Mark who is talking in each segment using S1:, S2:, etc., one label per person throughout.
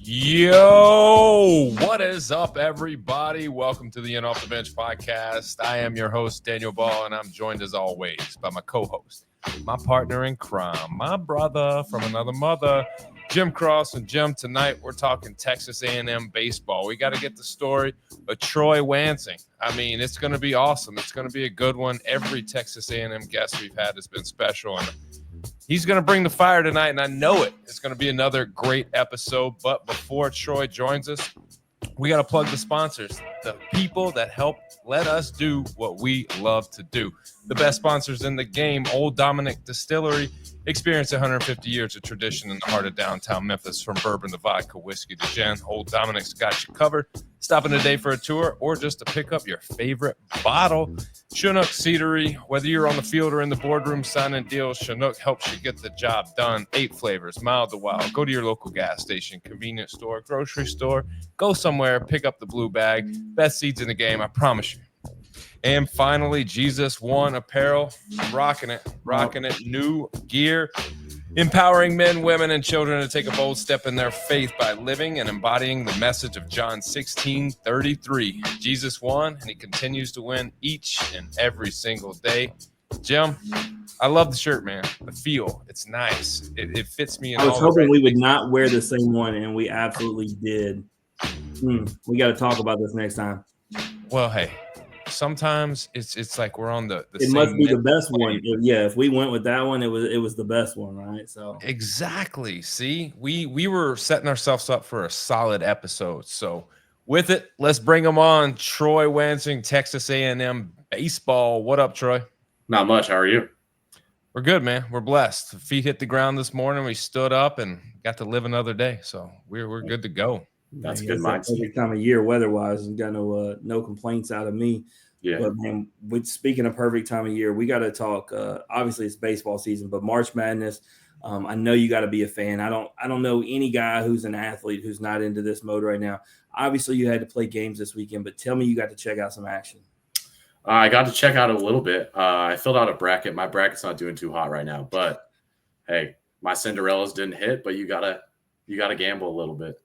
S1: Yo, what is up, everybody? Welcome to the Off the Bench podcast. I am your host, Daniel Ball, and I'm joined as always by my co-host, my partner in crime, my brother from another mother, Jim Cross. And Jim, tonight we're talking Texas A&M baseball. We got to get the story of Troy Wansing. I mean, it's going to be awesome. It's going to be a good one. Every Texas A&M guest we've had has been special, and he's going to bring the fire tonight, and I know it. It's going to be another great episode. But before Troy joins us, we got to plug the sponsors, the people that help let us do what we love to do. The best sponsors in the game, Old Dominick Distillery. Experience 150 years of tradition in the heart of downtown Memphis, from bourbon to vodka, whiskey to gin. Old Dominick's got you covered. Stop in today for a tour or just to pick up your favorite bottle. Chinook Cedary, whether you're on the field or in the boardroom signing deals, Chinook helps you get the job done. 8 flavors, mild to wild. Go to your local gas station, convenience store, grocery store. Go somewhere, pick up the blue bag. Best seeds in the game, I promise you. And finally, Jesus One Apparel. I'm rocking it. New gear. Empowering men, women, and children to take a bold step in their faith by living and embodying the message of John 16:33. Jesus won, and he continues to win each and every single day. Jim, I love the shirt, man. The feel, it's nice. It fits me.
S2: I was hoping we would not wear the same one, and we absolutely did. We got to talk about this next time.
S1: Well, hey. Sometimes it's like we're on the
S2: it
S1: same
S2: must be the best one. If we went with that one, it was the best one, right? So
S1: exactly. See, we were setting ourselves up for a solid episode. So with it, let's bring them on. Troy Wansing, Texas A&M baseball. What up, Troy?
S3: Not much. How are you?
S1: We're good, man. We're blessed. Feet hit the ground this morning. We stood up and got to live another day. So we're good to go.
S3: That's a good mindset.
S2: Every time of year, weather-wise, and got no complaints out of me.
S3: Yeah.
S2: But man, speaking of perfect time of year, we got to talk. Obviously, it's baseball season, but March Madness. I know you got to be a fan. I don't know any guy who's an athlete who's not into this mode right now. Obviously, you had to play games this weekend, but tell me you got to check out some action.
S3: I got to check out a little bit. I filled out a bracket. My bracket's not doing too hot right now, but hey, my Cinderellas didn't hit, but you gotta gamble a little bit.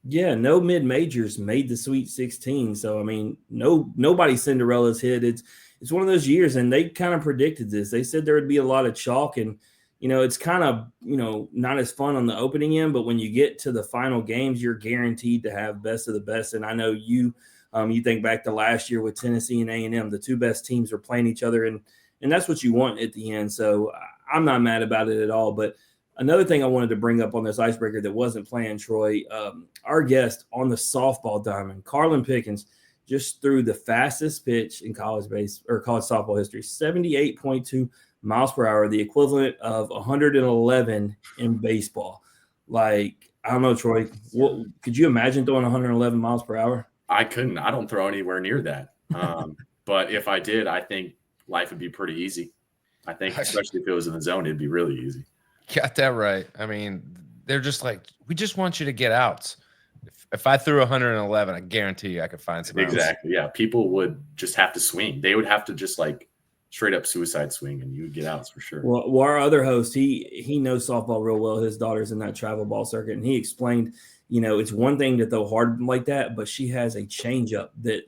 S2: Yeah, no mid-majors made the Sweet 16. So, I mean, nobody's Cinderella's hit. It's one of those years, and they kind of predicted this. They said there would be a lot of chalk, and, it's kind of, not as fun on the opening end, but when you get to the final games, you're guaranteed to have best of the best. And I know you think back to last year with Tennessee and A&M, the two best teams were playing each other, and that's what you want at the end. So I'm not mad about it at all, but another thing I wanted to bring up on this icebreaker that wasn't planned, Troy, our guest on the softball diamond, Carlin Pickens, just threw the fastest pitch in college softball history, 78.2 miles per hour, the equivalent of 111 in baseball. Like, I don't know, Troy, could you imagine throwing 111 miles per hour?
S3: I couldn't. I don't throw anywhere near that. But if I did, I think life would be pretty easy. I think, especially if it was in the zone, it'd be really easy.
S1: Got that right. I mean, they're just like, we just want you to get outs. If I threw 111, I guarantee you I could find some
S3: Exactly. Yeah. People would just have to swing. They would have to just like straight up suicide swing, and you would get outs for sure.
S2: Well, our other host, he knows softball real well. His daughter's in that travel ball circuit, and he explained, it's one thing to throw hard like that, but she has a changeup they're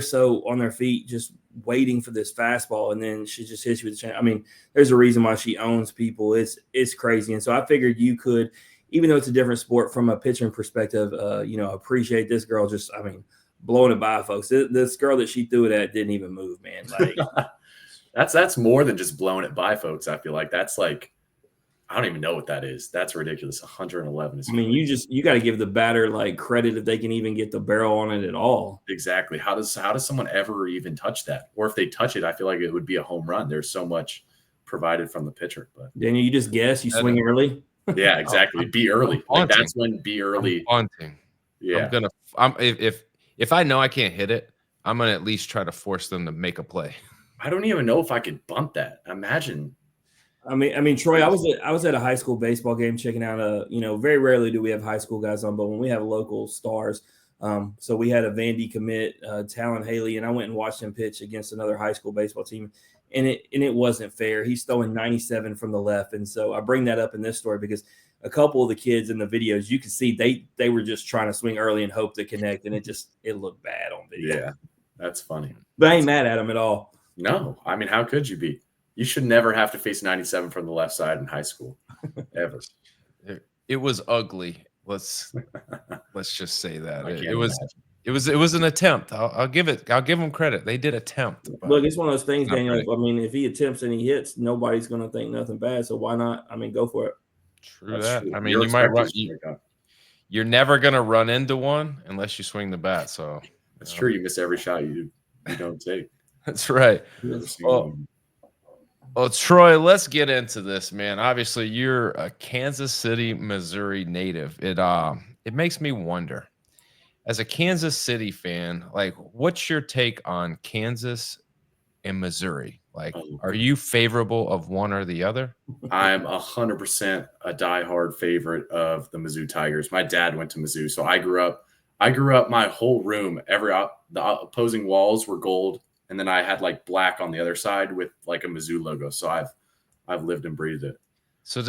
S2: so on their feet just waiting for this fastball, and then she just hits you with the change. I mean, there's a reason why she owns people. It's crazy. And so I figured you could, even though it's a different sport from a pitching perspective, appreciate this girl just, blowing it by, folks. This girl that she threw it at didn't even move, man. Like
S3: that's more than just blowing it by, folks. I feel like that's like, I don't even know what that is. That's ridiculous. 111 is.
S2: You got to give the batter like credit if they can even get the barrel on it at all.
S3: Exactly. How does someone ever even touch that? Or if they touch it, I feel like it would be a home run. There's so much provided from the pitcher. But
S2: then you just guess, you swing early.
S3: Yeah, exactly. Be early. Like that's when be early.
S1: Haunting.
S3: Yeah.
S1: If I know I can't hit it, I'm gonna at least try to force them to make a play.
S3: I don't even know if I could bunt that. Imagine.
S2: I mean, Troy, I was at a high school baseball game checking out very rarely do we have high school guys on, but when we have local stars, so we had a Vandy commit, Talon Haley, and I went and watched him pitch against another high school baseball team, and it wasn't fair. He's throwing 97 from the left, and so I bring that up in this story because a couple of the kids in the videos, you could see they were just trying to swing early and hope to connect, and it looked bad on video.
S3: Yeah, that's funny.
S2: But I ain't mad at them at all.
S3: No, I mean, how could you be? You should never have to face 97 from the left side in high school, ever.
S1: It was ugly. Let's just say that it
S3: Imagine.
S1: was an attempt. I'll give them credit. They did attempt.
S2: Look, it's one of those things,
S1: Not
S2: Daniel.
S1: pretty.
S2: I mean, if he attempts and he hits, nobody's going to think nothing bad. So why not? I mean, go for it.
S1: True
S3: That's
S1: that.
S3: true.
S1: I mean,
S3: Your
S1: you might run.
S3: expectations are up.
S1: You're never gonna run into one unless you swing the bat. So
S3: That's true. You miss every shot you don't take.
S1: that's right.
S3: Never seen
S1: Well,
S3: one.
S1: Well, Troy, let's get into this, man. Obviously, you're a Kansas City, Missouri native. It makes me wonder, as a Kansas City fan, like, what's your take on Kansas and Missouri? Like, are you favorable of one or the other?
S3: I'm 100% a diehard favorite of the Mizzou Tigers. My dad went to Mizzou, so I grew up. My whole room, the opposing walls were gold, and then I had like black on the other side with like a Mizzou logo. So I've lived and breathed it.
S1: So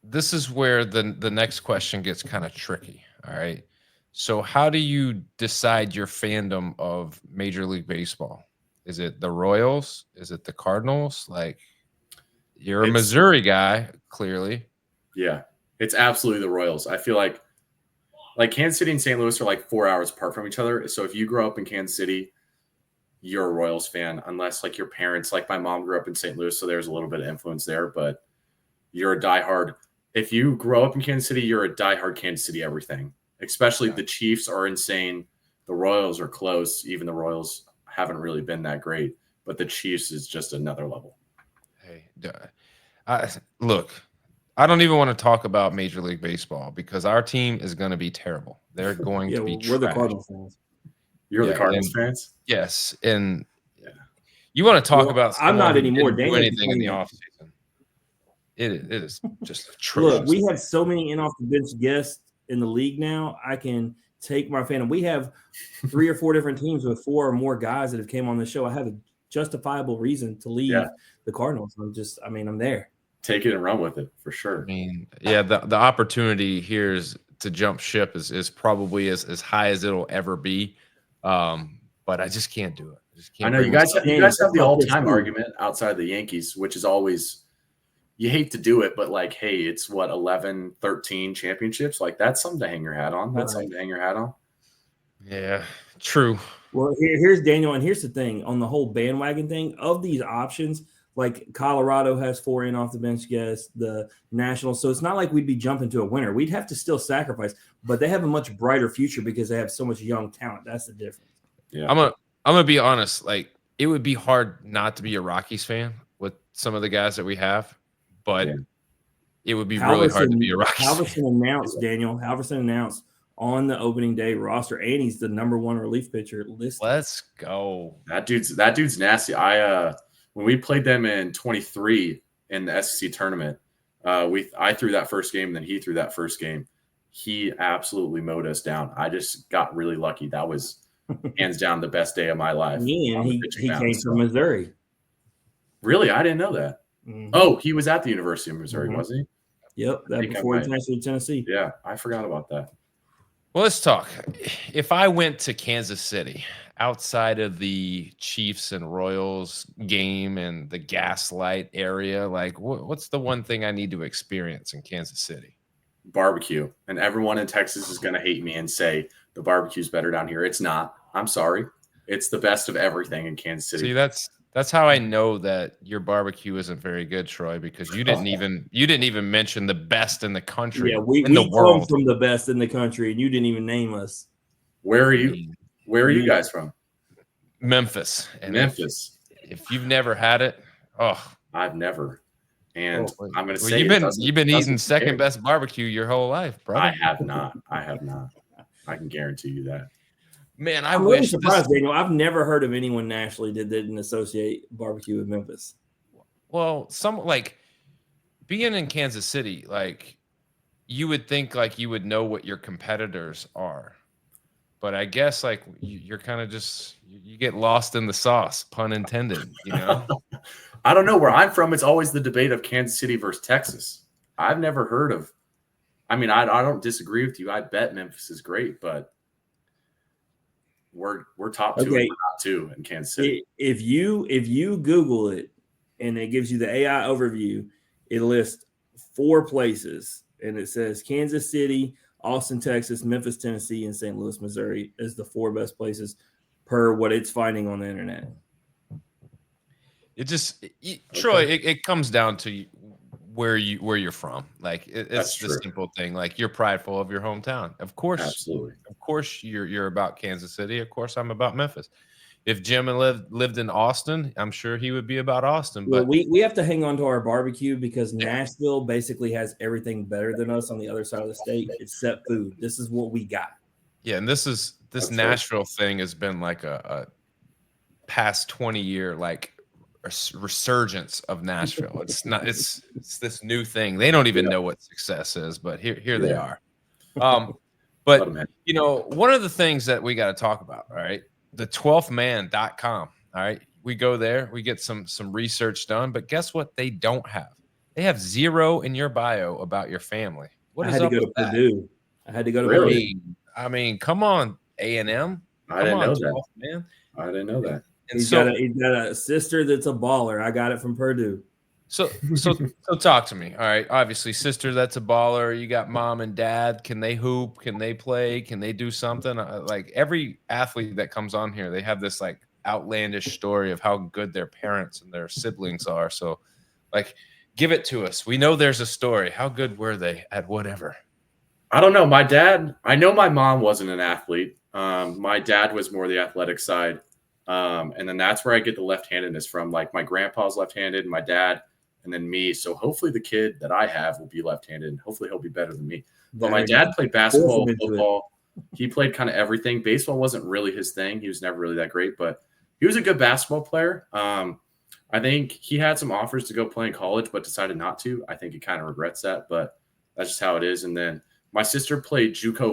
S1: this is where the next question gets kind of tricky. All right. So how do you decide your fandom of Major League Baseball? Is it the Royals? Is it the Cardinals? Like, you're a Missouri guy, clearly.
S3: Yeah, it's absolutely the Royals. I feel like Kansas City and St. Louis are like 4 hours apart from each other. So if you grow up in Kansas City, you're a Royals fan, unless like your parents, like my mom grew up in St. Louis, so there's a little bit of influence there, but you're a diehard. If you grow up in Kansas City, you're a diehard Kansas City everything. Especially the Chiefs are insane. The Royals are close. Even the Royals haven't really been that great, but the Chiefs is just another level.
S1: Hey, look, I don't even want to talk about Major League Baseball because our team is going to be terrible. They're going to be
S2: we're the
S1: trash.
S2: Cardinals fans.
S3: You're the Cardinals fans?
S1: Yes, and you want to talk about?
S2: I'm not anymore.
S1: Do anything in the offseason. It is just atrocious.
S2: Look, we have so many in off the bench guests in the league now. I can take my fandom. We have 3 or 4 different teams with 4 or more guys that have came on the show. I have a justifiable reason to leave the Cardinals. I'm there.
S3: Take it and run with it for sure.
S1: I mean, yeah, the opportunity here is to jump ship is probably as high as it'll ever be. But I just can't do it.
S3: I know you guys have the all-time argument outside the Yankees, which is always, you hate to do it, but like, hey, it's what, 11, 13 championships? Like, that's something to hang your hat on. That's something to hang your hat on.
S1: Yeah, true.
S2: Well, here's Daniel, and here's the thing on the whole bandwagon thing of these options. Like Colorado has 4 in off the bench guests, the Nationals. So it's not like we'd be jumping to a winner. We'd have to still sacrifice, but they have a much brighter future because they have so much young talent. That's the difference.
S3: Yeah,
S1: I'm gonna be honest. Like, it would be hard not to be a Rockies fan with some of the guys that we have, but it would be really hard to be a Rockies fan.
S2: Halverson announced on the opening day roster, and he's the #1 relief pitcher listed.
S1: Let's go.
S3: That dude's nasty. When we played them in 23 in the SEC tournament, I threw that first game, then he threw that first game. He absolutely mowed us down. I just got really lucky. That was hands down the best day of my life.
S2: And he came from Missouri.
S3: Really? I didn't know that. Mm-hmm. Oh, he was at the University of Missouri, wasn't he?
S2: Yep, that before he transferred to Tennessee.
S3: Yeah, I forgot about that.
S1: Well, let's talk. If I went to Kansas City, outside of the Chiefs and Royals game and the Gaslight area, like what's the one thing I need to experience in Kansas City?
S3: Barbecue. And everyone in Texas is going to hate me and say the barbecue's better down here. It's not. I'm sorry. It's the best of everything in Kansas City.
S1: See, that's how I know that your barbecue isn't very good, Troy, because you didn't even mention the best in the country.
S2: Yeah, we come from the best in the country, and you didn't even name us.
S3: Where are you? Where are you guys from?
S1: Memphis. And
S3: Memphis.
S1: If you've never had it,
S3: I've never. And I'm going to say
S1: you've been eating second best barbecue your whole life, bro.
S3: I have not. I can guarantee you that.
S2: Man, I'm really surprised, Daniel. I've never heard of anyone nationally that didn't associate barbecue with Memphis.
S1: Well, being in Kansas City, like, you would think like you would know what your competitors are, but I guess like you're kind of just you get lost in the sauce, pun intended. You know.
S3: I don't know where I'm from. It's always the debate of Kansas City versus Texas. I've never heard of. I mean, I don't disagree with you. I bet Memphis is great, but we're top two and we're not two in Kansas City.
S2: If you Google it and it gives you the AI overview, it lists 4 places and it says Kansas City, Austin, Texas, Memphis, Tennessee, and St. Louis, Missouri is the 4 best places per what it's finding on the internet.
S1: It just Troy, it comes down to where you're from. Like it's the simple thing. Like you're prideful of your hometown. Of course,
S3: absolutely.
S1: Of course, you're about Kansas City. Of course, I'm about Memphis. If Jim lived in Austin, I'm sure he would be about Austin. But
S2: we have to hang on to our barbecue because Nashville basically has everything better than us on the other side of the state except food. This is what we got.
S1: Yeah, and this Nashville thing has been like a past 20-year like resurgence of Nashville. It's not. It's this new thing. They don't even know what success is, but here they are. But one of the things that we got to talk about, all right, the 12thman.com. All right, we go there, we get some research done, but guess what? They don't have. They have 0 in your bio about your family. What is up with that?
S2: Purdue. I had to go to Purdue.
S1: I mean, come on, A&M.
S3: I didn't know that, man. I didn't know that.
S2: And he's got a sister that's a baller. I got it from Purdue.
S1: So talk to me. All right. Obviously, sister that's a baller. You got mom and dad. Can they hoop? Can they play? Can they do something? Like every athlete that comes on here, they have this like outlandish story of how good their parents and their siblings are. So, like, give it to us. We know there's a story. How good were they at whatever?
S3: I don't know. My dad. I know my mom wasn't an athlete. My dad was more the athletic side. And then that's where I get the left-handedness from. Like my grandpa's left-handed, my dad, and then me. So hopefully the kid that I have will be left-handed, and hopefully he'll be better than me. But my dad played basketball, football. He played kind of everything. Baseball wasn't really his thing. He was never really that great, but he was a good basketball player. I think he had some offers to go play in college, but decided not to. I think he kind of regrets that, but that's just how it is. And then my sister played JUCO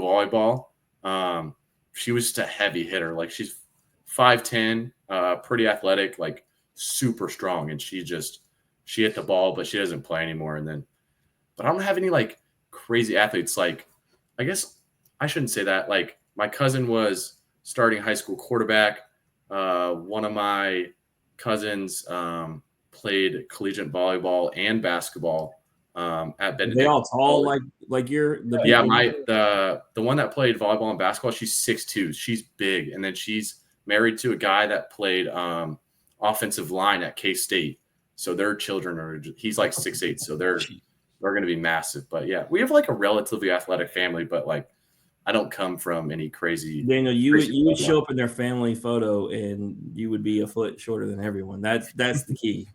S3: volleyball. She was just a heavy hitter. Like she's 5'10", pretty athletic, like super strong. And she hit the ball, but she doesn't play anymore. But I don't have any like crazy athletes. Like, I guess I shouldn't say that. Like my cousin was starting high school quarterback. One of my cousins played collegiate volleyball and basketball at Benedict.
S2: They all tall like you're the
S3: the one that played volleyball and basketball, she's 6'2". She's big. And then she's married to a guy that played offensive line at K-State. So their children he's like 6'8", so they're going to be massive. But yeah, we have like a relatively athletic family, but like I don't come from any crazy.
S2: Daniel, you would show up in their family photo and you would be a foot shorter than everyone. That's the key.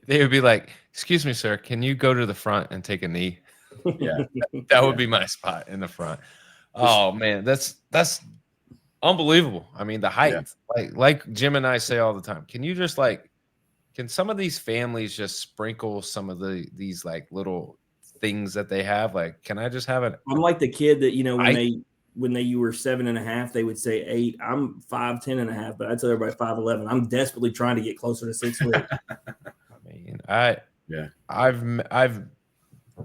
S1: They would be like, "Excuse me, sir, can you go to the front and take a knee?"
S3: Yeah,
S1: that would be my spot in the front. Oh man, that's unbelievable. I mean, the height, like Jim and I say all the time. Can you just can some of these families just sprinkle some of these like little things that they have? Like, can I just have it?
S2: I'm like the kid that when you were 7.5, they would say 8. I'm 5'10.5", but I tell everybody 5'11". I'm desperately trying to get closer to 6 foot.
S1: I mean, I've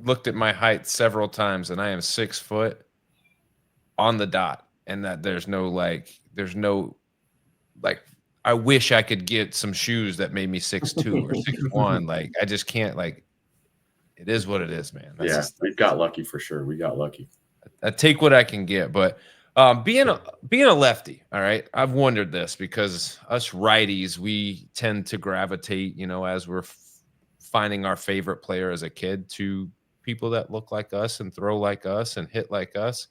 S1: looked at my height several times, and I am 6 foot on the dot, and that there's no I wish I could get some shoes that made me 6'2" or 6'1". Like I just can't. Like it is what it is, man.
S3: We've got lucky for sure. We got lucky.
S1: I take what I can get, but being a lefty, all right. I've wondered this because us righties, we tend to gravitate, as we're finding our favorite player as a kid, to people that look like us and throw like us and hit like us.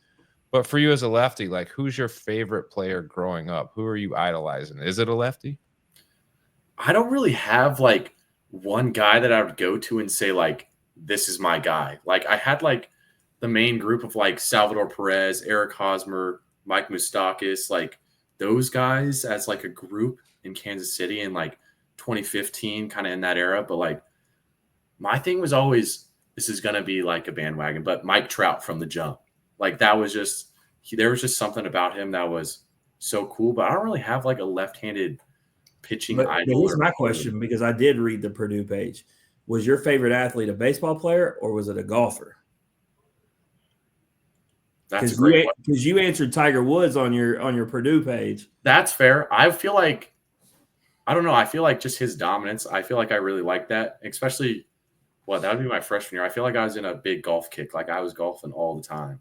S1: But for you as a lefty, like who's your favorite player growing up? Who are you idolizing? Is it a lefty?
S3: I don't really have like one guy that I would go to and say like, this is my guy. Like I had like the main group of like Salvador Perez, Eric Hosmer, Mike Moustakas, like those guys as like a group in Kansas City in like 2015, kind of in that era. But like my thing was always, this is going to be like a bandwagon, but Mike Trout from the jump. Like that was there was just something about him that was so cool, but I don't really have like a left-handed pitching idol.
S2: Here's my question, because I did read the Purdue page. was your favorite athlete a baseball player or was it a golfer?
S3: That's a great
S2: one. Because you answered Tiger Woods on your Purdue page.
S3: That's fair. I feel like, I don't know. I feel like just his dominance. I feel like I really like that, especially, that would be my freshman year. I feel like I was in a big golf kick. Like I was golfing all the time.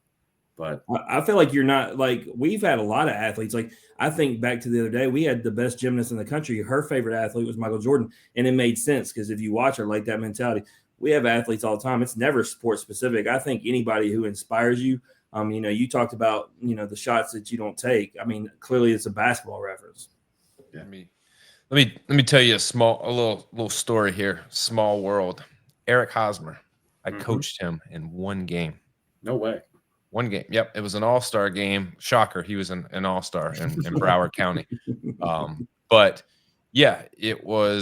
S3: But
S2: I feel like you're not like we've had a lot of athletes. Like I think back to the other day, we had the best gymnast in the country. Her favorite athlete was Michael Jordan, and it made sense because if you watch her, like that mentality, we have athletes all the time. It's never sport specific. I think anybody who inspires you. You talked about the shots that you don't take. I mean, clearly it's a basketball reference.
S1: Yeah. Let me tell you a little story here. Small world. Eric Hosmer. I coached him in one game.
S3: No way.
S1: One game. Yep. It was an all-star game. Shocker. He was an all-star in Broward County. But yeah,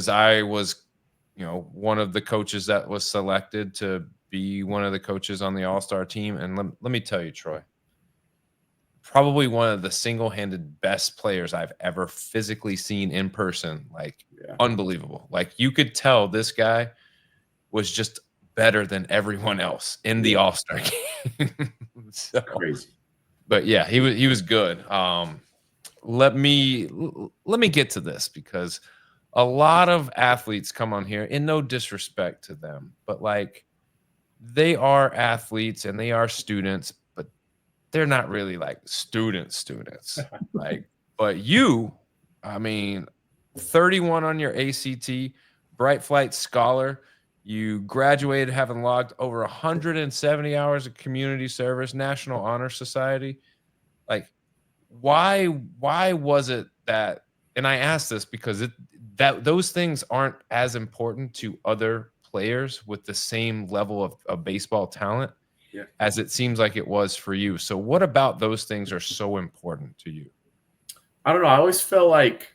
S1: I was, one of the coaches that was selected to be one of the coaches on the all-star team. And let me tell you, Troy, probably one of the single-handed best players I've ever physically seen in person. Like, unbelievable. Like, you could tell this guy was just better than everyone else in the all-star game. So, crazy. But yeah, he was good. Let me get to this because a lot of athletes come on here, and no disrespect to them, but like they are athletes and they are students, but they're not really like students. Like, but you, 31 on your ACT, Bright Flight Scholar. You graduated having logged over 170 hours of community service, National Honor Society. Like, why was it that? And I ask this because those things aren't as important to other players with the same level of baseball talent as it seems like it was for you. So what about those things are so important to you?
S3: I don't know. I always felt like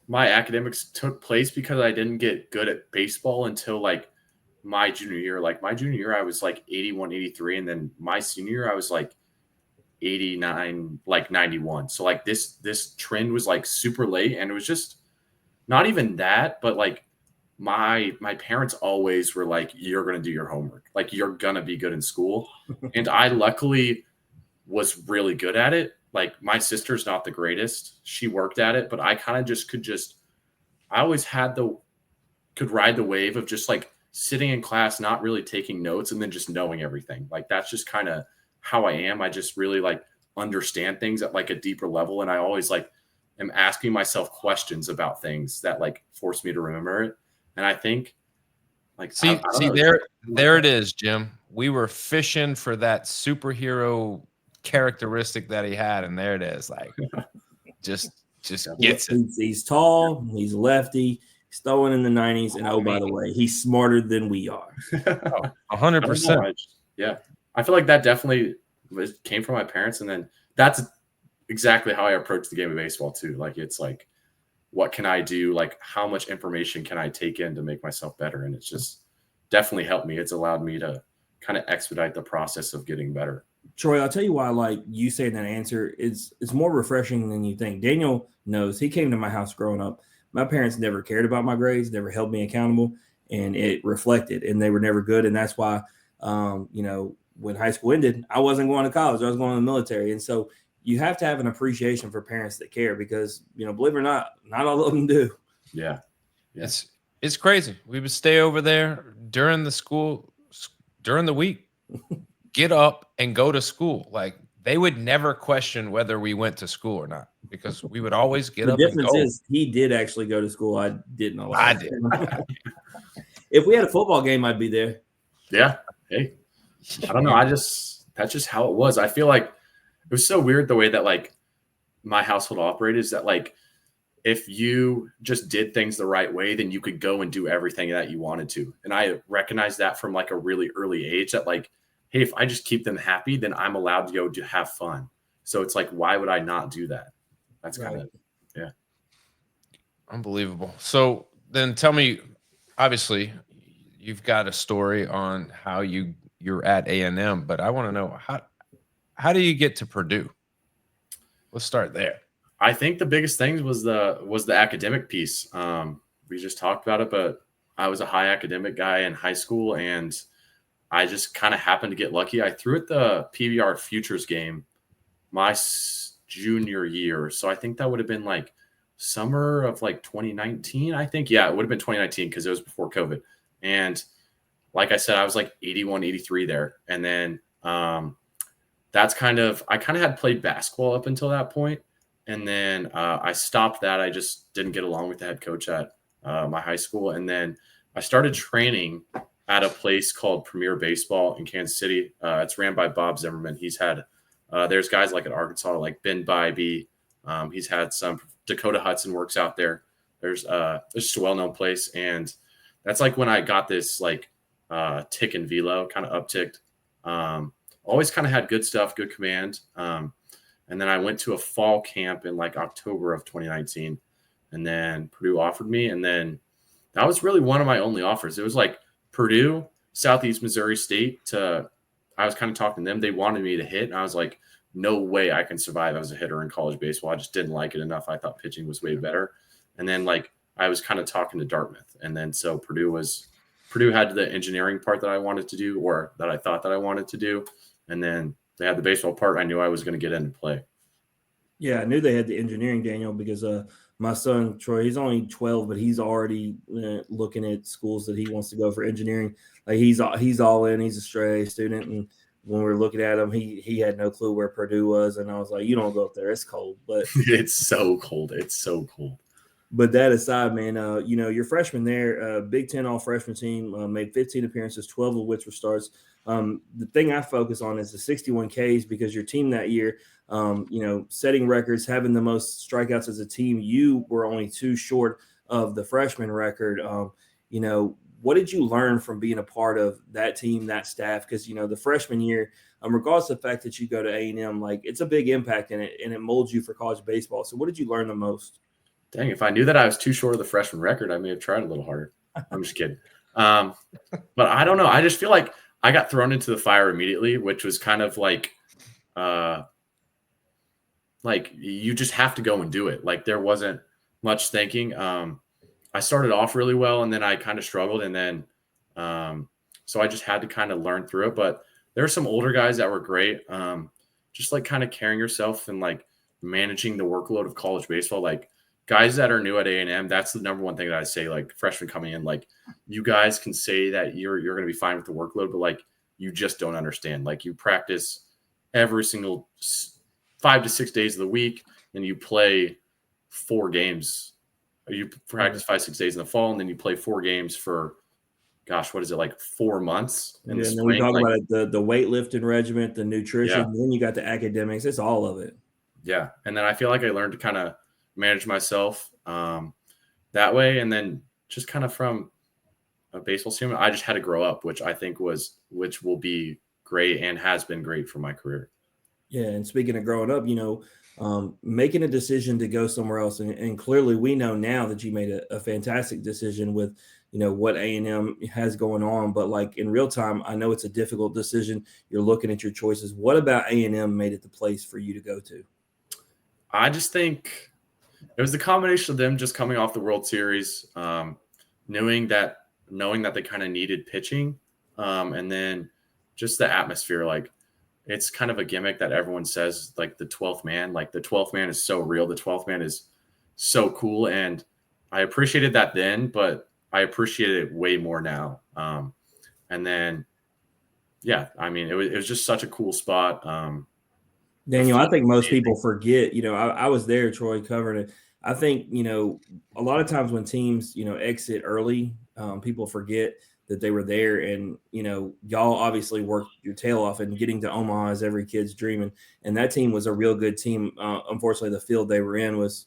S3: my academics took place because I didn't get good at baseball until like my junior year. Like my junior year, I was like 81, 83. And then my senior year, I was like 89, like 91. So like this trend was like super late, and it was just not even that, but like my parents always were like, you're going to do your homework. Like you're going to be good in school. And I luckily was really good at it. Like my sister's not the greatest. She worked at it, but I kind of I always could ride the wave of just like sitting in class, not really taking notes and then just knowing everything. Like that's just kind of how I am. I just really like understand things at like a deeper level. And I always like am asking myself questions about things that like force me to remember it. And I think like,
S1: see, there it is, Jim. We were fishing for that superhero characteristic that he had. And there it is. Like just gets it.
S2: He's tall. He's lefty. He's throwing in the 90s. And by the way, he's smarter than we are.
S1: 100%.
S3: Yeah. I feel like that definitely came from my parents. And then that's exactly how I approach the game of baseball too. Like, it's like, what can I do? Like, how much information can I take in to make myself better? And it's just definitely helped me. It's allowed me to kind of expedite the process of getting better.
S2: Troy, I'll tell you why I like you saying that answer. It's more refreshing than you think. Daniel knows. He came to my house growing up. My parents never cared about my grades, never held me accountable, and it reflected, and they were never good. And that's why, when high school ended, I wasn't going to college. I was going to the military. And so you have to have an appreciation for parents that care because, believe it or not all of them do.
S3: Yeah.
S1: It's crazy. We would stay over there during the week, get up and go to school. Like they would never question whether we went to school or not because we would always get up and go. The difference is
S2: he did actually go to school. I didn't allow
S1: I did.
S2: If we had a football game, I'd be there.
S3: Yeah. Hey, I don't know. That's just how it was. I feel like it was so weird the way that like my household operated is that like if you just did things the right way, then you could go and do everything that you wanted to. And I recognized that from like a really early age that like, hey, if I just keep them happy, then I'm allowed to go to have fun. So it's like, why would I not do that? That's kind of, yeah.
S1: Unbelievable. So then tell me, obviously you've got a story on how you're at A&M, but I want to know how do you get to Purdue? Let's start there.
S3: I think the biggest thing was the academic piece. We just talked about it, but I was a high academic guy in high school, and I just kind of happened to get lucky. I threw at the PBR Futures game my junior year. So I think that would have been like summer of like 2019. I think, yeah, it would have been 2019 because it was before COVID. And like I said, I was like 81, 83 there. And then I kind of had played basketball up until that point. And then I stopped that. I just didn't get along with the head coach at my high school. And then I started training at a place called Premier Baseball in Kansas City. It's ran by Bob Zimmerman. He's had there's guys like at Arkansas, like Ben Bybee. He's had some. Dakota Hudson works out there. There's just a well-known place, and that's like when I got this like tick and velo kind of upticked. Always kind of had good stuff, good command. And then I went to a fall camp in like October of 2019, and then Purdue offered me, and then that was really one of my only offers. It was like Purdue, Southeast Missouri State. I was kind of talking to them. They wanted me to hit, and I was like, no way I can survive as a hitter in college baseball. I just didn't like it enough. I thought pitching was way better. And then like I was kind of talking to Dartmouth, and then so Purdue had the engineering part that I wanted to do, or that I thought that I wanted to do, and then they had the baseball part. I knew I was going to get into play.
S2: Yeah, I knew they had the engineering, Daniel, because my son Troy, he's only 12, but he's already looking at schools that he wants to go for engineering. Like he's all in. He's a straight A student, and when we were looking at him, he had no clue where Purdue was, and I was like, "You don't go up there; it's cold." But
S3: it's so cold. It's so cold.
S2: But that aside, man, your freshman there, Big Ten all freshman team, made 15 appearances, 12 of which were starts. The thing I focus on is the 61 Ks because your team that year, setting records, having the most strikeouts as a team, you were only 2 short of the freshman record. What did you learn from being a part of that team, that staff? Because, the freshman year, regardless of the fact that you go to A&M, like it's a big impact in it, and it molds you for college baseball. So what did you learn the most?
S3: Dang, if I knew that I was too short of the freshman record, I may have tried a little harder. I'm just kidding. But I don't know. I just feel like I got thrown into the fire immediately, which was kind of like you just have to go and do it. Like there wasn't much thinking. I started off really well, and then I kind of struggled, and then so I just had to kind of learn through it. But there are some older guys that were great. Just like kind of carrying yourself and like managing the workload of college baseball. Like guys that are new at A&M, that's the number one thing that I say, like freshmen coming in, like you guys can say that you're going to be fine with the workload, but like you just don't understand. Like you practice every single 5 to 6 days of the week, and you play 4 games. You practice 5, 6 days in the fall, and then you play 4 games for, gosh, what is it, like 4 months in the
S2: and then
S3: spring?
S2: we talk about it, the weightlifting regiment, the nutrition,
S3: Yeah.
S2: then you got the academics. It's all of it.
S3: Yeah. And then I feel like I learned to kind of manage myself that way. And then just kind of from a baseball student, I just had to grow up, which I think will be great and has been great for my career.
S2: Yeah. And speaking of growing up, making a decision to go somewhere else. And clearly we know now that you made a fantastic decision with, what A&M has going on, but like in real time, I know it's a difficult decision. You're looking at your choices. What about A&M made it the place for you to go to?
S3: I just think it was the combination of them just coming off the World Series, knowing that they kind of needed pitching, and then just the atmosphere. Like it's kind of a gimmick that everyone says, like the 12th man. Like the 12th man is so real. The 12th man is so cool, and I appreciated that then, but I appreciate it way more now. And then, yeah, I mean, it was just such a cool spot.
S2: Daniel, I think most people forget, I was there, Troy, covering it. I think, a lot of times when teams, exit early, people forget that they were there, and, y'all obviously worked your tail off, and getting to Omaha is every kid's dream. And that team was a real good team. Unfortunately, the field they were in was,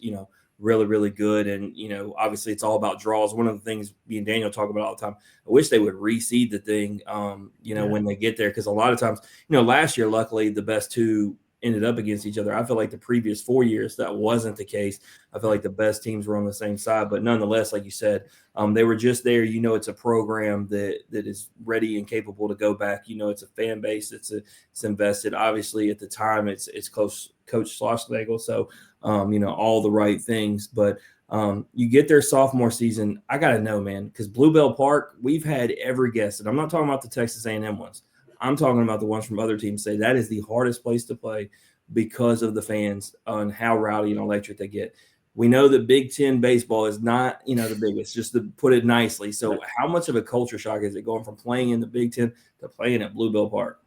S2: really, really good. And, obviously it's all about draws. One of the things me and Daniel talk about all the time, I wish they would reseed the thing, when they get there. Cause a lot of times, last year, luckily the best 2 ended up against each other. I feel like the previous 4 years, that wasn't the case. I feel like the best teams were on the same side, but nonetheless, like you said, they were just there. It's a program that is ready and capable to go back. It's a fan base. It's invested. Obviously at the time it's close Coach Schlossnagel. So, all the right things, but You get their sophomore season. I got to know, man, because Bluebell Park, we've had every guest, and I'm not talking about the Texas A&M ones. I'm talking about the ones from other teams say that is the hardest place to play because of the fans and how rowdy and electric they get. We know that Big Ten baseball is not, the biggest, just to put it nicely. So how much of a culture shock is it going from playing in the Big Ten to playing at Bluebell Park?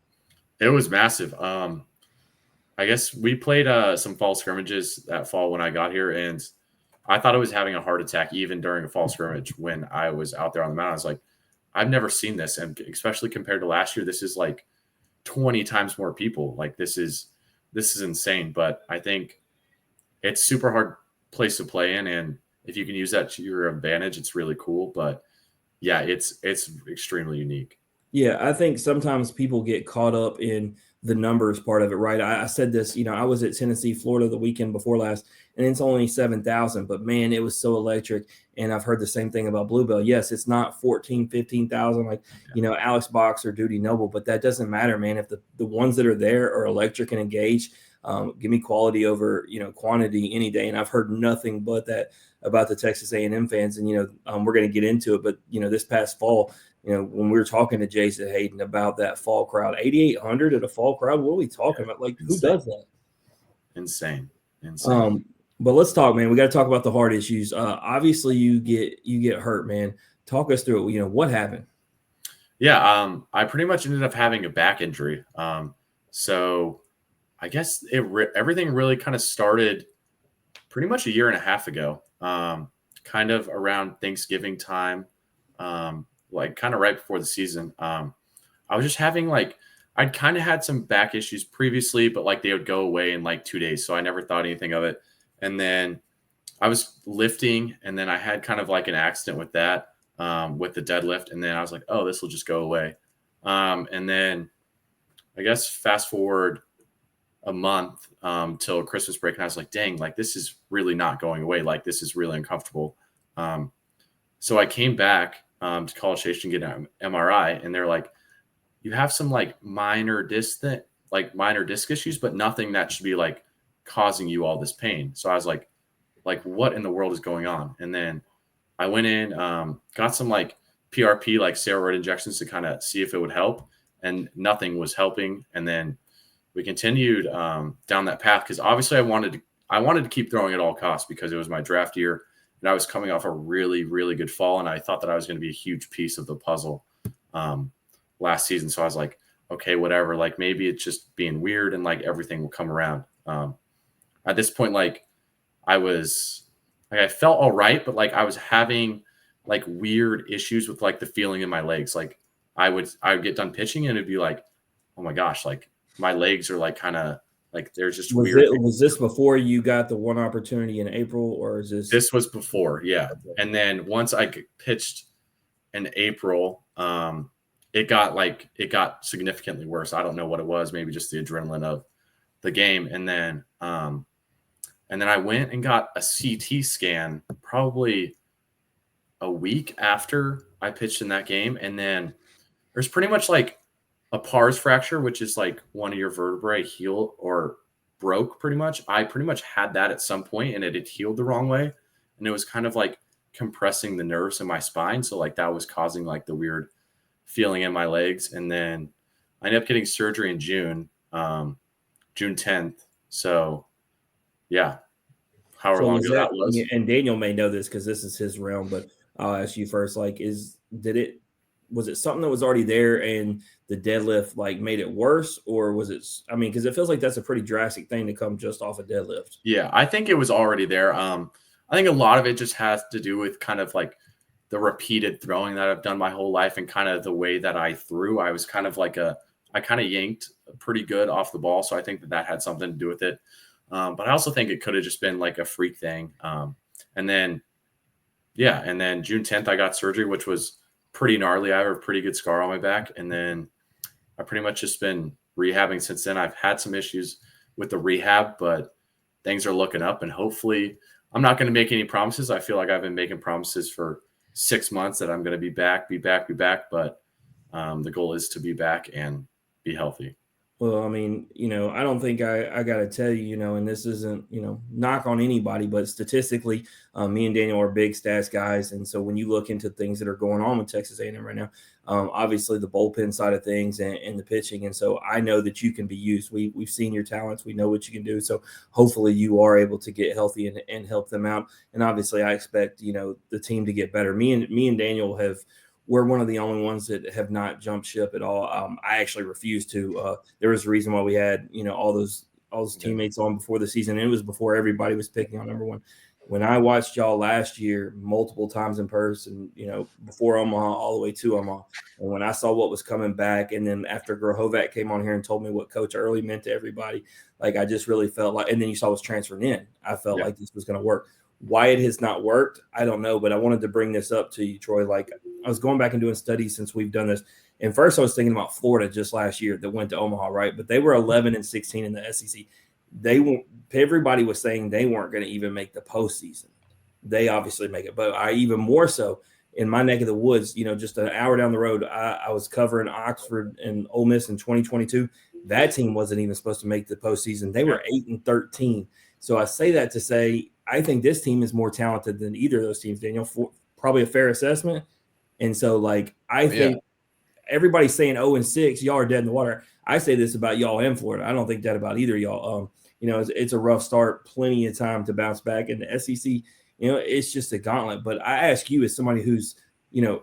S3: It was massive. I guess we played some fall scrimmages that fall when I got here, and I thought I was having a heart attack even during a fall scrimmage when I was out there on the mound. I was like, I've never seen this, and especially compared to last year, this is like 20 times more people. Like this is insane. But I think it's super hard place to play in, and if you can use that to your advantage, it's really cool. But yeah, it's extremely unique.
S2: Yeah, I think sometimes people get caught up in the numbers part of it, right? I said this, I was at Tennessee, Florida the weekend before last, and it's only 7,000, but man, it was so electric. And I've heard the same thing about Bluebell. Yes, it's not 14, 15,000 like, Alex Box or Duty Noble, but that doesn't matter, man. If the ones that are there are electric and engaged, give me quality over, quantity any day. And I've heard nothing but that about the Texas A&M fans. And, we're going to get into it, but, this past fall, when we were talking to Jason Hayden about that fall crowd, 8,800 at a fall crowd, what are we talking about? Like, who does that?
S3: Insane.
S2: But let's talk, man. We got to talk about the heart issues. Obviously, you get hurt, man. Talk us through it. What happened?
S3: Yeah, I pretty much ended up having a back injury. So I guess everything really kind of started pretty much a year and a half ago, kind of around Thanksgiving time. Like kind of right before the season. I was just having I'd kind of had some back issues previously, but like they would go away in like 2 days. So I never thought anything of it. And then I was lifting, and then I had kind of like an accident with that, with the deadlift. And then I was like, oh, this will just go away. And then I guess fast forward a month till Christmas break. And I was like, dang, like this is really not going away. Like this is really uncomfortable. So I came back to College Station, get an MRI, and they're like, you have some like minor disc issues, but nothing that should be like causing you all this pain. So I was like what in the world is going on? And then I went in, got some like PRP, like steroid injections to kind of see if it would help, and nothing was helping. And then we continued down that path because obviously I wanted to keep throwing at all costs because it was my draft year. And I was coming off a really, really good fall, and I thought that I was going to be a huge piece of the puzzle last season. So I was like, okay, whatever. Like maybe it's just being weird, and like everything will come around. At this point, like I felt all right, but like I was having like weird issues with like the feeling in my legs. Like I would get done pitching, and it'd be like, oh my gosh, like my legs are like kind of. Like there's just weird.
S2: Was this before you got the one opportunity in April, or is this?
S3: This was before, yeah. Okay. And then once I pitched in April, it got significantly worse. I don't know what it was. Maybe just the adrenaline of the game. And then I went and got a CT scan probably a week after I pitched in that game. And then there's pretty much like a pars fracture, which is like one of your vertebrae healed or broke pretty much. I pretty much had that at some point, and it had healed the wrong way. And it was kind of like compressing the nerves in my spine. So like that was causing like the weird feeling in my legs. And then I ended up getting surgery in June 10th. So yeah, however long ago that was.
S2: And Daniel may know this because this is his realm, but I'll ask you first, like, was it something that was already there and the deadlift like made it worse, or was it, because it feels like that's a pretty drastic thing to come just off a deadlift.
S3: Yeah, I think it was already there. I think a lot of it just has to do with kind of like the repeated throwing that I've done my whole life, and kind of the way that I threw. I was kind of like I kind of yanked pretty good off the ball. So I think that had something to do with it. But I also think it could have just been like a freak thing. And then June 10th, I got surgery, which was pretty gnarly. I have a pretty good scar on my back. And then I've pretty much just been rehabbing since then. I've had some issues with the rehab, but things are looking up, and hopefully I'm not going to make any promises. I feel like I've been making promises for 6 months that I'm going to be back. But the goal is to be back and be healthy.
S2: Well, I mean, I don't think I got to tell you, and this isn't, knock on anybody, but statistically, me and Daniel are big stats guys. And so when you look into things that are going on with Texas A&M right now, obviously the bullpen side of things and the pitching. And so I know that you can be used. We've seen your talents. We know what you can do. So hopefully you are able to get healthy and help them out. And obviously I expect, the team to get better. Me and Daniel we're one of the only ones that have not jumped ship at all. I actually refused to. There was a reason why we had, all those teammates on before the season. And it was before everybody was picking on number one. When I watched y'all last year multiple times in person, before Omaha all the way to Omaha, and when I saw what was coming back, and then after Grohovac came on here and told me what Coach Early meant to everybody, like I just really felt like, and then you saw us transferring in, I felt like this was going to work. Why it has not worked, I don't know, but I wanted to bring this up to you, Troy. Like I was going back and doing studies since we've done this. And first I was thinking about Florida just last year that went to Omaha, right? But they were 11-16 in the SEC. Everybody was saying they weren't going to even make the postseason. They obviously make it, but I even more so in my neck of the woods, just an hour down the road, I was covering Oxford and Ole Miss in 2022. That team wasn't even supposed to make the postseason. They were 8-13. So I say that to say, I think this team is more talented than either of those teams, Daniel. Probably a fair assessment. And so, like, I think everybody's saying 0-6, y'all are dead in the water. I say this about y'all and Florida. I don't think that about either of y'all. It's a rough start, plenty of time to bounce back. In the SEC, it's just a gauntlet. But I ask you, as somebody who's,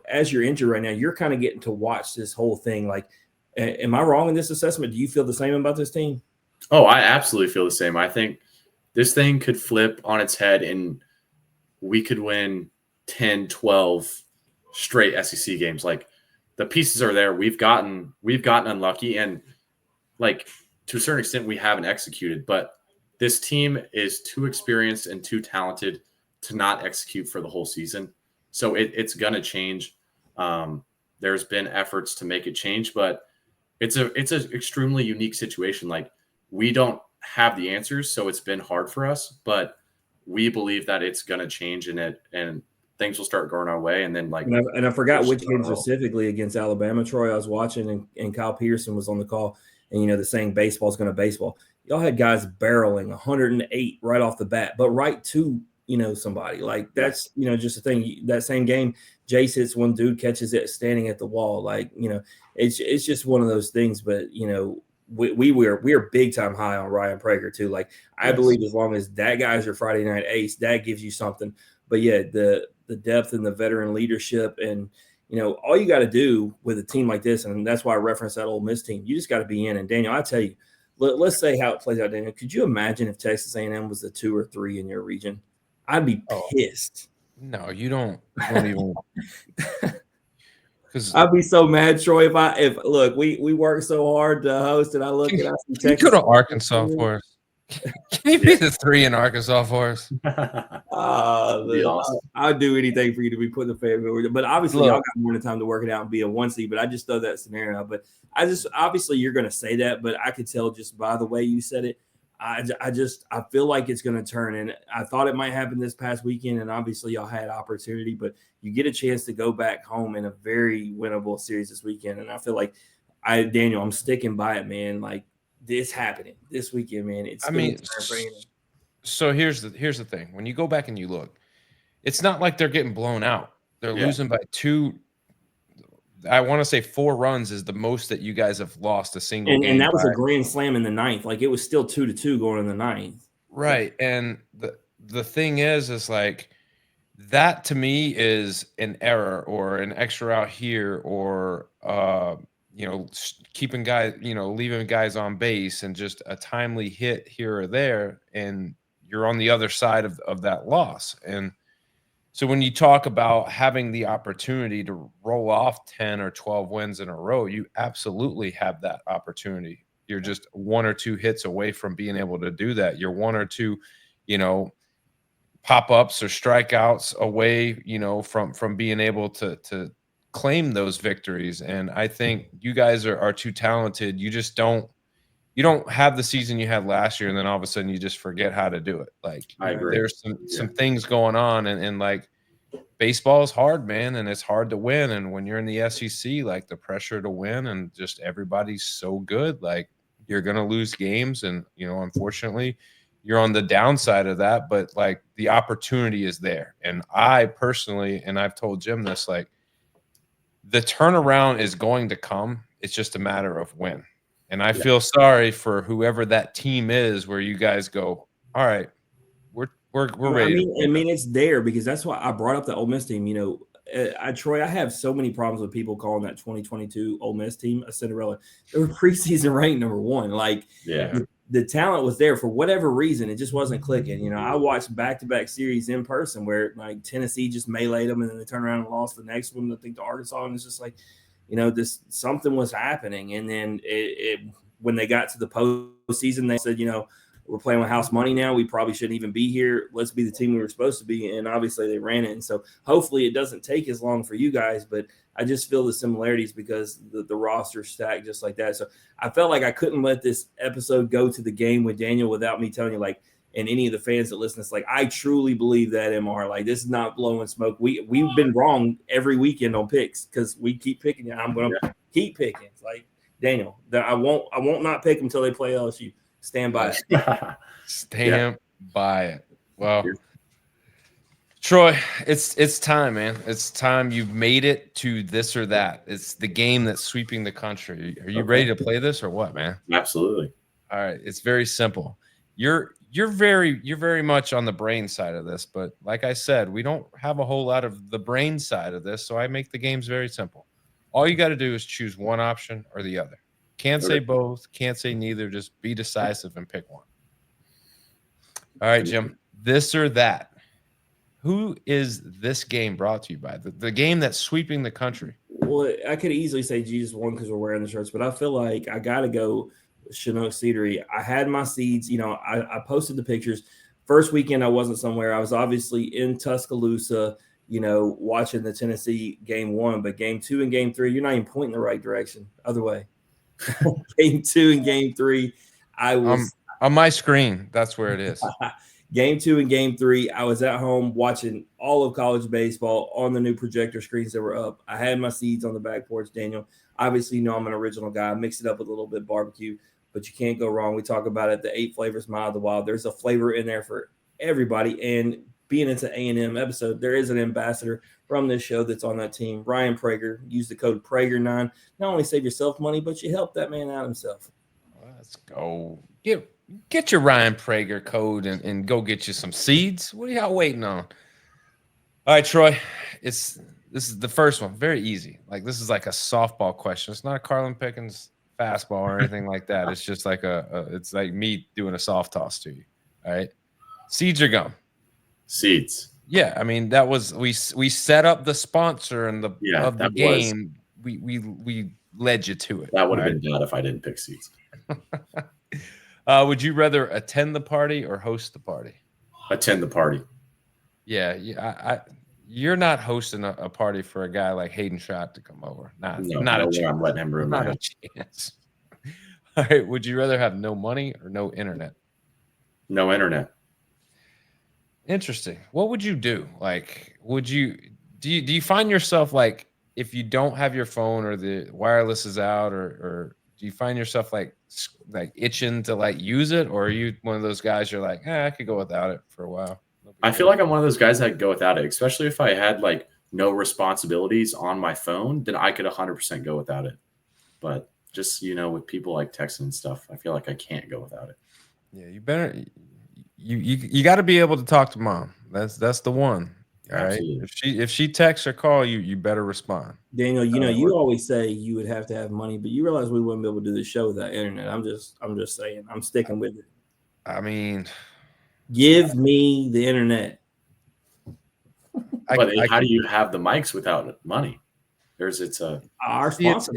S2: as you're injured right now, you're kind of getting to watch this whole thing. Like, am I wrong in this assessment? Do you feel the same about this team?
S3: Oh, I absolutely feel the same. I think this thing could flip on its head and we could win 10, 12 straight SEC games. Like the pieces are there. We've gotten unlucky and like to a certain extent we haven't executed, but this team is too experienced and too talented to not execute for the whole season. So it's going to change. There's been efforts to make it change, but it's an extremely unique situation. Like we don't have the answers, so it's been hard for us, but we believe that it's going to change and things will start going our way. And then
S2: I forgot which game specifically against Alabama, Troy, I was watching and Kyle Peterson was on the call and, the saying baseball's going to baseball. Y'all had guys barreling 108 right off the bat, but right to, somebody like that's, just a thing. That same game, Jace hits one dude, catches it standing at the wall. Like, it's just one of those things, but, we are big time high on Ryan Prager too. Like I believe as long as that guy's your Friday night ace, that gives you something. But yeah, the depth and the veteran leadership and all you got to do with a team like this, and that's why I referenced that Ole Miss team. You just got to be in. And Daniel, I tell you, let's say how it plays out. Daniel, could you imagine if Texas A&M was the 2 or 3 in your region? I'd be pissed.
S1: No, you don't even.
S2: I'd be so mad, Troy. If look, we work so hard to host, and I look at us.
S1: Can you go to Arkansas for us? Can you be the 3 in Arkansas for us?
S2: Awesome. I'd do anything for you to be put in the favor. But obviously, y'all got more time to work it out and be a 1 seed. But I just throw that scenario. But obviously you're going to say that, but I could tell just by the way you said it. I feel like it's going to turn, and I thought it might happen this past weekend, and obviously y'all had opportunity, but you get a chance to go back home in a very winnable series this weekend, and I feel like Daniel, I'm sticking by it, man. Like this happening this weekend, man.
S1: So here's the thing: when you go back and you look, it's not like they're getting blown out. They're losing by 2. I want to say 4 runs is the most that you guys have lost a single game.
S2: And that was a grand slam in the 9th. Like it was still 2-2 going in the 9th.
S1: Right. And the thing is like that to me is an error or an extra out here or keeping guys, leaving guys on base and just a timely hit here or there. And you're on the other side of that loss. And so when you talk about having the opportunity to roll off 10 or 12 wins in a row, you absolutely have that opportunity. You're just 1 or 2 hits away from being able to do that. You're 1 or 2, pop-ups or strikeouts away, from being able to claim those victories. And I think you guys are too talented. You just don't have the season you had last year, and then all of a sudden you just forget how to do it. Like
S3: I agree.
S1: There's some things going on, and like baseball is hard, man, and it's hard to win. And when you're in the SEC, like the pressure to win and just everybody's so good, like You're going to lose games. And, unfortunately, you're on the downside of that. But, like, the opportunity is there. And I personally, and I've told Jim this, like, the turnaround is going to come. It's just a matter of when. And I feel sorry for whoever that team is where you guys go, all right, we're ready.
S2: I mean, it's there because that's why I brought up the Ole Miss team. Troy, I have so many problems with people calling that 2022 Ole Miss team a Cinderella. They were preseason ranked number 1. Like, the talent was there for whatever reason. It just wasn't clicking. I watched back-to-back series in person where, like, Tennessee just meleeed them and then they turned around and lost the next one, I think, to Arkansas. And it's just like, this something was happening. And then when they got to the postseason, they said, we're playing with house money now. We probably shouldn't even be here. Let's be the team we were supposed to be. And obviously they ran it. And so hopefully it doesn't take as long for you guys, but I just feel the similarities because the roster stacked just like that. So I felt like I couldn't let this episode go to the game with Daniel without me telling you, like, and any of the fans that listen, it's like, I truly believe that, MR, like, this is not blowing smoke. We've been wrong every weekend on picks because we keep picking. I'm going to keep picking. It's like, Daniel, I won't not pick them until they play LSU. Stand by it.
S1: Stand by it. Well, Troy, it's time, man. It's time. You've made it to this or that. It's the game that's sweeping the country. Are you ready to play this or what, man?
S3: Absolutely.
S1: All right. It's very simple. You're very much on the brain side of this, but like I said, we don't have a whole lot of the brain side of this, so I make the games very simple. All you got to do is choose one option or the other. Can't say both, can't say neither. Just be decisive and pick one. All right, Jim. This or that. Who is this game brought to you by? The game that's sweeping the country.
S2: Well, I could easily say Jesus won because we're wearing the shirts, but I feel like I got to go Chinook Cedary. I had my seeds. I posted the pictures. First weekend I wasn't somewhere. I was obviously in Tuscaloosa, watching the Tennessee game 1. But game 2 and game 3, you're not even pointing the right direction. Other way. Game 2 and game 3, I was
S1: on my screen. That's where it is.
S2: Game 2 and game 3, I was at home watching all of college baseball on the new projector screens that were up. I had my seeds on the back porch, Daniel. Obviously, I'm an original guy. I mix it up with a little bit of barbecue, but you can't go wrong. We talk about it, the 8 flavors mile of the wild. There's a flavor in there for everybody. And being into A&M episode, there is an ambassador from this show that's on that team, Ryan Prager. Use the code Prager9. Not only save yourself money, but you help that man out himself.
S1: Let's go. Get your Ryan Prager code and go get you some seeds. What are y'all waiting on? All right, Troy. This is the first one. Very easy. Like, this is like a softball question. It's not a Carlin Pickens fastball or anything like that. It's just like it's like me doing a soft toss to you. All right. Seeds or gum?
S3: Seeds.
S1: Yeah, I mean, that was we set up the sponsor and the game. We led you to it.
S3: That would have been bad if I didn't pick seeds.
S1: Would you rather attend the party or host the party?
S3: Attend the party.
S1: Yeah, you're not hosting a party for a guy like Hayden Schott to come over. Not a chance.
S3: I'm letting him ruin
S1: not a chance. All right. Would you rather have no money or no internet?
S3: No internet.
S1: Interesting. What would you do? Like, do you find yourself, like, if you don't have your phone or the wireless is out, or do you find yourself like itching to like use it, or are you one of those guys you're like, I could go without it for a while?
S3: I feel like I'm one of those guys that could go without it, especially if I had like no responsibilities on my phone, then I could 100% go without it. But just, with people like texting and stuff, I feel like I can't go without it.
S1: Yeah, you better. You got to be able to talk to mom. That's the one. All
S3: Absolutely.
S1: right. If she texts or call you, you better respond.
S2: Daniel, you always say you would have to have money, but you realize we wouldn't be able to do this show without internet. I'm just saying. I'm sticking with it.
S1: I mean,
S2: give me the internet.
S3: But how do you have the mics without money? Our
S2: sponsor.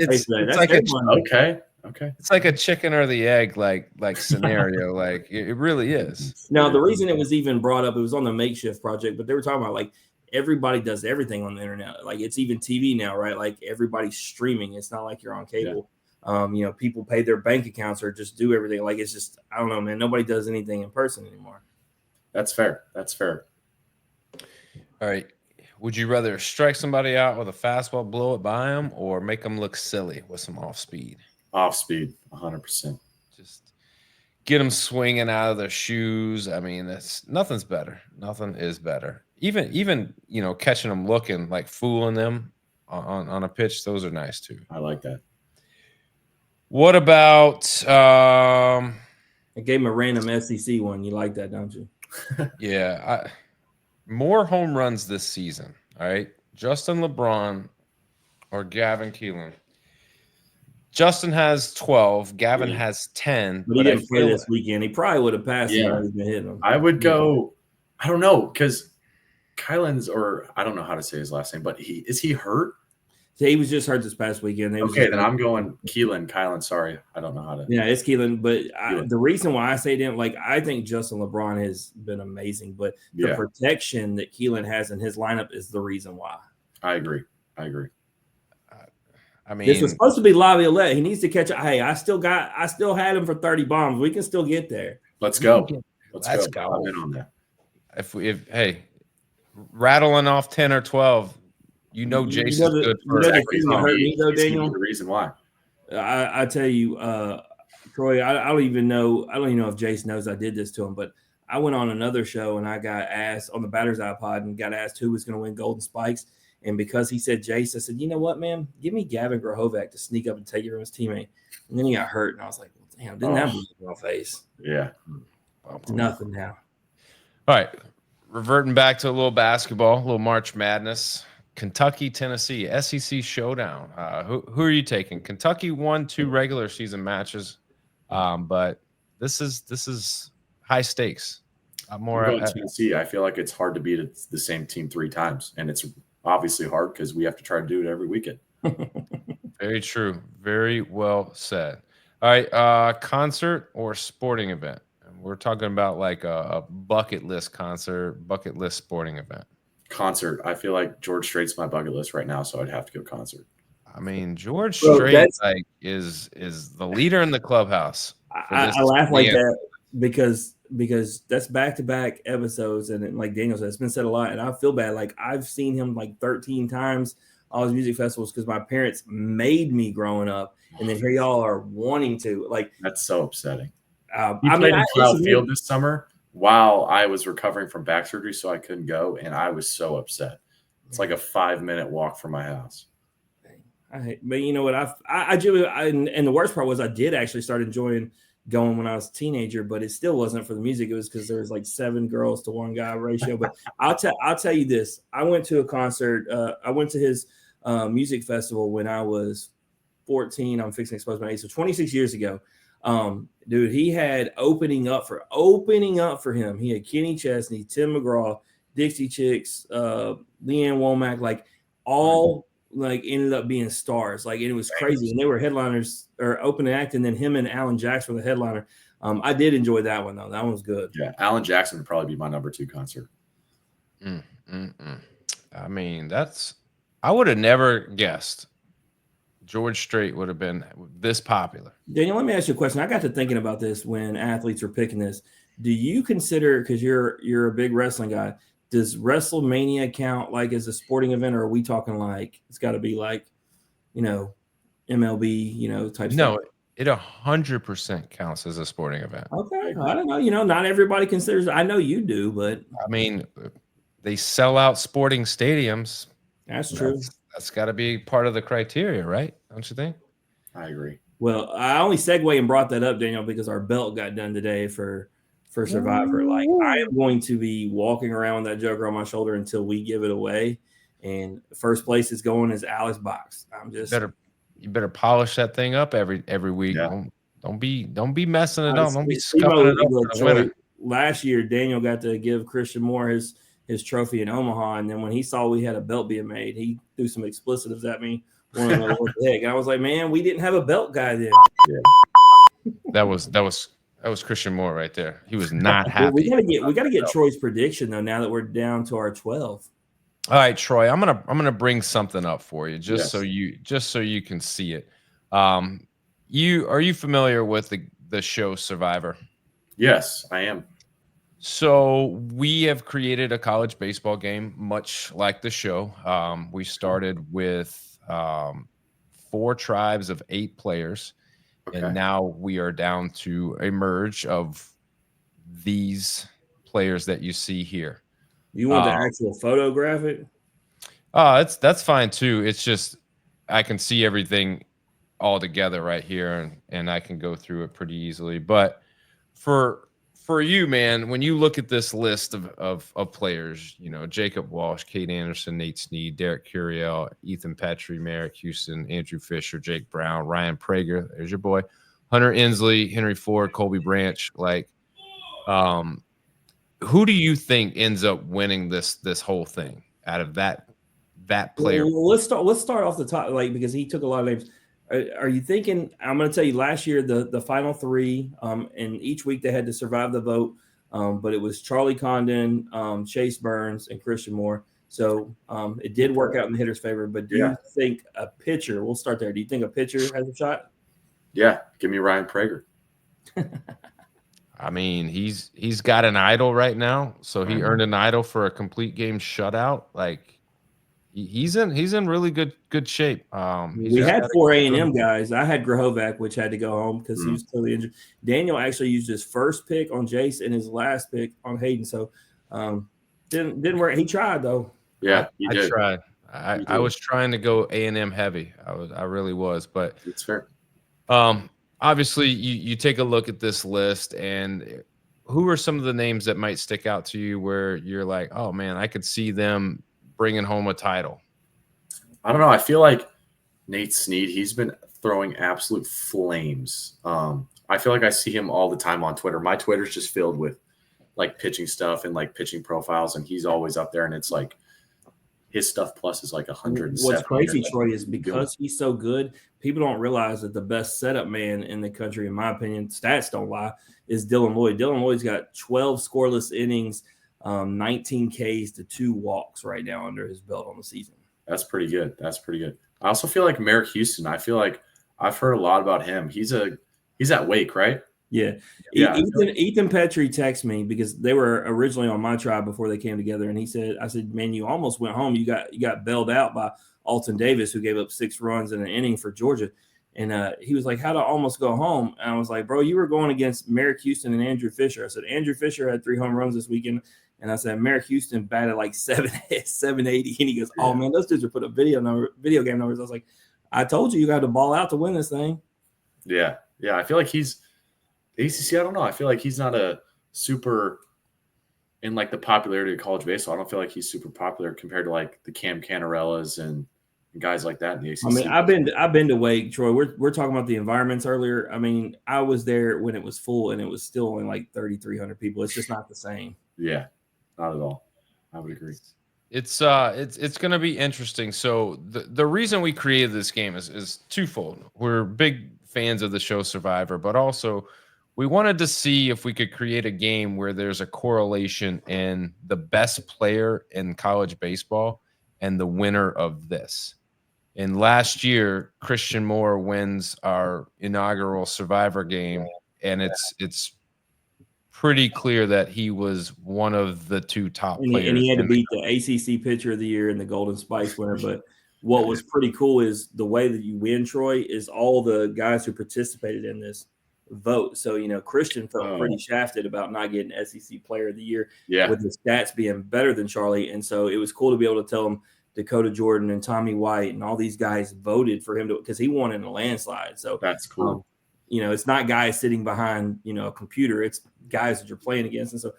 S3: Okay.
S1: It's like a chicken or the egg, like scenario. Like it really is.
S2: Now, the reason it was even brought up, it was on the makeshift project, but they were talking about like everybody does everything on the internet. Like, it's even TV now, right? Like, everybody's streaming. It's not like you're on cable. Yeah. People pay their bank accounts or just do everything. Like, it's just, I don't know, man. Nobody does anything in person anymore.
S3: That's fair.
S1: All right. Would you rather strike somebody out with a fastball, blow it by them, or make them look silly with some off speed?
S3: Off speed, 100%.
S1: get them swinging out of their shoes. I mean, nothing's better. Nothing is better. Even catching them looking like fooling them on a pitch. Those are nice too.
S3: I like that.
S1: What about?
S2: I gave him a random SEC one. You like that, don't you?
S1: Yeah, more home runs this season. All right, Justin LeBron or Gavin Keelan. Justin has 12. Gavin has 10.
S2: But he didn't play this weekend. He probably would have passed him if he'd been hitting him.
S3: I would go. I don't know because Kylan's, or I don't know how to say his last name, but is he hurt?
S2: He was just hurt this past weekend.
S3: Okay, then I'm going Kylan. Sorry, I don't know how to.
S2: Yeah, it's Keelan. But the reason why I say didn't I think Justin LeBron has been amazing, but the protection that Keelan has in his lineup is the reason why.
S3: I agree.
S1: I mean,
S2: this was supposed to be Laviolette. He needs to catch it. Hey, I still had him for 30 bombs. We can still get there.
S3: Let's go. Let's go. I'm in on that.
S1: If rattling off 10 or 12, Jason's good for
S3: the reason why.
S2: I tell you, Troy, I don't even know if Jason knows I did this to him, but I went on another show and I got asked on the Batter's iPod and got asked who was going to win Golden Spikes. And because he said Jace, I said, you know what, man? Give me Gavin Grahovac to sneak up and take it from his teammate. And then he got hurt, and I was like, well, damn, didn't that bleed in my face?
S3: Yeah.
S2: Nothing now.
S1: All right. Reverting back to a little basketball, a little March Madness. Kentucky, Tennessee, SEC showdown. Who are you taking? Kentucky won 2 regular season matches, but this is high stakes.
S3: More Tennessee. I feel like it's hard to beat the same team 3 times, and it's obviously hard because we have to try to do it every weekend.
S1: Very true. Very well said. All right, concert or sporting event? We're talking about like a bucket list concert, bucket list sporting event.
S3: Concert. I feel like George Strait's my bucket list right now, so I'd have to go concert.
S1: I mean, George Strait is the leader in the clubhouse.
S2: I laugh like that because that's back-to-back episodes, and like Daniel said, it's been said a lot, and I feel bad. Like I've seen him like 13 times all his music festivals because my parents made me growing up, and then here y'all are wanting to. Like
S3: that's so upsetting.
S2: I played in
S3: Cloud Field this summer while I was recovering from back surgery, so I couldn't go, and I was so upset. It's like a 5-minute walk from my house.
S2: But you know what? And the worst part was I did actually start enjoying going when I was a teenager, but it still wasn't for the music. It was because there was like 7 girls to 1 guy ratio. But I'll tell you this: I went to a concert. I went to his music festival when I was 14. I'm fixing to expose my age. So 26 years ago, dude, he had opening up for him. He had Kenny Chesney, Tim McGraw, Dixie Chicks, Leanne Womack, like all. Like ended up being stars, like it was crazy, and they were headliners or opening act, and then him and Alan Jackson were the headliner. I did enjoy that one though; that one was good.
S3: Yeah, Alan Jackson would probably be my number 2 concert.
S1: I mean, I would have never guessed George Strait would have been this popular.
S2: Daniel, let me ask you a question. I got to thinking about this when athletes are picking this. Do you consider, because you're a big wrestling guy, does WrestleMania count like as a sporting event, or are we talking like it's got to be like, MLB, type
S1: no,
S2: stuff?
S1: It 100% counts as a sporting event.
S2: Okay, I don't know. Not everybody considers. I know you do, but
S1: I mean, they sell out sporting stadiums.
S2: That's true.
S1: That's got to be part of the criteria, right? Don't you think?
S3: I agree.
S2: Well, I only segued and brought that up, Daniel, because our belt got done today for Survivor. Like I am going to be walking around with that joker on my shoulder until we give it away. And first place is going as Alex Box.
S1: You better polish that thing up every week.
S3: Yeah.
S1: Don't be messing it up. Don't be scuffing it up for the winner.
S2: Last year, Daniel got to give Christian Moore his trophy in Omaha, and then when he saw we had a belt being made, he threw some explicitives at me. What the heck? And I was like, man, we didn't have a belt guy then.
S3: Yeah.
S1: That was Christian Moore right there. He was not happy.
S2: We gotta get Troy's prediction though. Now that we're down to our 12.
S1: All right, Troy. I'm gonna bring something up for you so you can see it. Are you familiar with the show Survivor?
S3: Yes, I am.
S1: So we have created a college baseball game, much like the show. We started with 4 tribes of 8 players.
S3: Okay.
S1: And now we are down to a merge of these players that you see here.
S2: You want the actual photographic?
S1: That's fine too. It's just I can see everything all together right here, and I can go through it pretty easily. But for you, man, when you look at this list of players, you know, Jacob Walsh, Kate Anderson, Nate Snead, Derek Curiel, Ethan Petrie, Merrick Houston, Andrew Fisher, Jake Brown, Ryan Prager, there's your boy, Hunter Inslee, Henry Ford, Colby Branch, like who do you think ends up winning this whole thing out of that player?
S2: Well, let's start off the top, like, because he took a lot of names. Are you thinking? I'm going to tell you. Last year, the final three, and each week they had to survive the vote. But it was Charlie Condon, Chase Burns, and Christian Moore. So it did work out in the hitter's favor. But do you think a pitcher? We'll start there. Do you think a pitcher has a shot?
S3: Yeah, give me Ryan Prager.
S1: I mean, he's got an idol right now, so he earned an idol for a complete game shutout. Like he's in really good shape.
S2: We had 4 A&M guys. I had Grahovac, which had to go home because he was totally injured. Daniel actually used his first pick on Jace and his last pick on Hayden. So didn't work. He tried though.
S3: Yeah,
S1: I tried. I was trying to go A&M heavy. I really was, but
S3: it's fair.
S1: Obviously, you take a look at this list, and who are some of the names that might stick out to you where you're like, oh man, I could see them bringing home a title?
S3: I don't know. I feel like Nate Snead, he's been throwing absolute flames. I feel like I see him all the time on Twitter. My Twitter's just filled with like pitching stuff and like pitching profiles, and he's always up there. And it's like his stuff plus is like 170.
S2: What's crazy, Troy, is because he's so good, people don't realize that the best setup man in the country, in my opinion, stats don't lie, is Dylan Lloyd. Dylan Lloyd's got 12 scoreless innings, 19 Ks to 2 walks right now under his belt on the season.
S3: That's pretty good. I also feel like Merrick Houston. I feel like I've heard a lot about him. He's at Wake, right?
S2: Yeah. Ethan Petrie texted me because they were originally on my tribe before they came together, and I said, man, you almost went home. You got bailed out by Alton Davis, who gave up 6 runs in an inning for Georgia. And he was like, how'd I almost go home? And I was like, bro, you were going against Merrick Houston and Andrew Fisher. I said, Andrew Fisher had 3 home runs this weekend. And I said, Merrick Houston batted like 780. And he goes, oh, man, those dudes are put up video game numbers. I was like, I told you got to ball out to win this thing.
S3: Yeah. Yeah. I feel like the ACC, I don't know. I feel like he's not a super in like the popularity of college baseball. I don't feel like he's super popular compared to like the Cam Canarellas and guys like that in the ACC.
S2: I mean, I've been to Wake, Troy. We're talking about the environments earlier. I mean, I was there when it was full and it was still only like 3,300 people. It's just not the same.
S3: Yeah, not at all. I would agree.
S1: It's going to be interesting. So the reason we created this game is twofold. We're big fans of the show Survivor, but also we wanted to see if we could create a game where there's a correlation in the best player in college baseball and the winner of this. And last year, Christian Moore wins our inaugural Survivor game, and it's pretty clear that he was one of the 2 top players.
S2: And he had to beat the ACC Pitcher of the Year and the Golden Spice winner. But what was pretty cool is the way that you win, Troy, is all the guys who participated in this vote. So, you know, Christian felt pretty shafted about not getting SEC Player of the Year with his stats being better than Charlie. And so it was cool to be able to tell him Dakota Jordan and Tommy White and all these guys voted for him because he won in a landslide. So
S3: that's cool.
S2: You know, it's not guys sitting behind, you know, a computer. It's guys that you're playing against. And so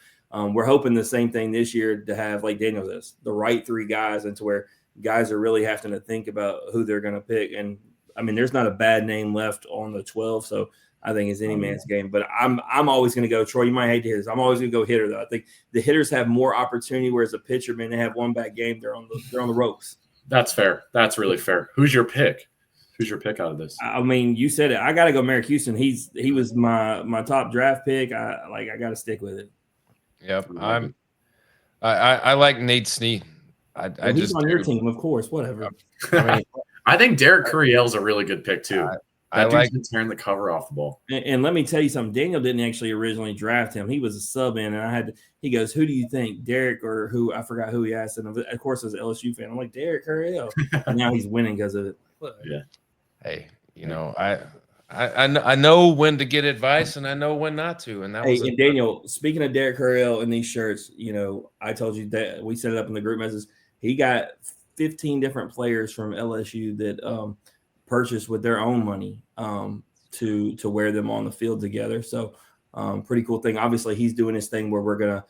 S2: we're hoping the same thing this year to have, like Daniel says, the right 3 guys, and to where guys are really having to think about who they're going to pick. And I mean, there's not a bad name left on the 12. So I think it's any man's game. But I'm always going to go, Troy, you might hate to hear this. I'm always going to go hitter, though. I think the hitters have more opportunity, whereas a pitcher, man, they have one bad game. They're on the ropes.
S3: That's fair. That's really fair. Who's your pick? Who's your pick out of this?
S2: I mean, you said it. I got to go Merrick Houston. He was my top draft pick. I got to stick with it.
S1: Yep. I like Nate Snead. I
S2: he's on your team, of course. Whatever.
S1: I mean,
S3: I think Derek Curiel is a really good pick too.
S1: I like
S3: tearing the cover off the ball.
S2: And let me tell you something. Daniel didn't actually originally draft him. He was a sub in, and he goes, who do you think, Derek or who? I forgot who he asked. And of course, as an LSU fan, I'm like, Derek Curiel. And now he's winning because of it.
S3: Yeah.
S1: Hey, you know, I I know when to get advice and I know when not to. And that was
S2: and Daniel, speaking of Derek Hurrell and these shirts, I told you that we set it up in the group messages. He got 15 different players from LSU that purchased with their own money to wear them on the field together. So pretty cool thing. Obviously, he's doing his thing where we're gonna